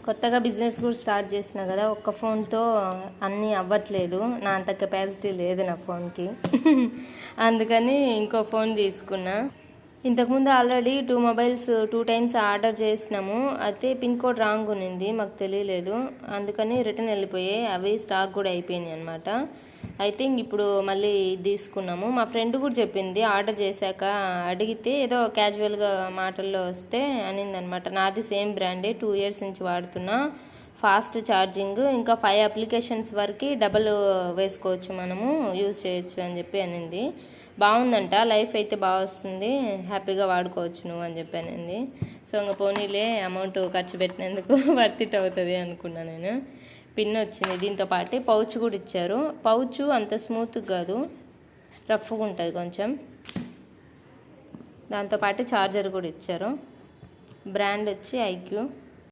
కొత్తగా బిజినెస్ కూడా స్టార్ట్ చేసిన కదా, ఒక్క ఫోన్తో అన్నీ అవ్వట్లేదు, నా అంత కెపాసిటీ లేదు నా ఫోన్కి. అందుకని ఇంకో ఫోన్ తీసుకున్నా. ఇంతకుముందు ఆల్రెడీ 2 మొబైల్స్ 2 టైమ్స్ ఆర్డర్ చేసినాము. అయితే పిన్ కోడ్ రాంగ్ ఉన్నింది, మాకు తెలియలేదు. అందుకని రిటర్న్ వెళ్ళిపోయాయి, అవి స్టాక్ కూడా అయిపోయినాయి అనమాట. అయితే ఇప్పుడు మళ్ళీ తీసుకున్నాము. మా ఫ్రెండ్ కూడా చెప్పింది, ఆర్డర్ చేశాక అడిగితే ఏదో క్యాజువల్గా మాటల్లో వస్తే అనిందనమాట. నాది సేమ్ బ్రాండే, 2 ఇయర్స్ నుంచి వాడుతున్నా, ఫాస్ట్ ఛార్జింగ్, ఇంకా 5 అప్లికేషన్స్ వరకు డబల్ వేసుకోవచ్చు, మనము యూజ్ చేయొచ్చు అని చెప్పి అనింది. బాగుందంట, లైఫ్ అయితే బాగా వస్తుంది, హ్యాపీగా వాడుకోవచ్చు నువ్వు అని చెప్పి అనింది. సో ఇంకా పోనీలే, అమౌంట్ ఖర్చు పెట్టినందుకు వర్త్ ఇట్ అవుతుంది అనుకున్నా నేను. పిన్ వచ్చింది, దీంతో పాటు పౌచ్ కూడా ఇచ్చారు. పౌచ్ అంత స్మూత్గా కాదు, రఫ్గా ఉంటుంది కొంచెం. దాంతోపాటు ఛార్జర్ కూడా ఇచ్చారు. బ్రాండ్ వచ్చి ఐక్యూ.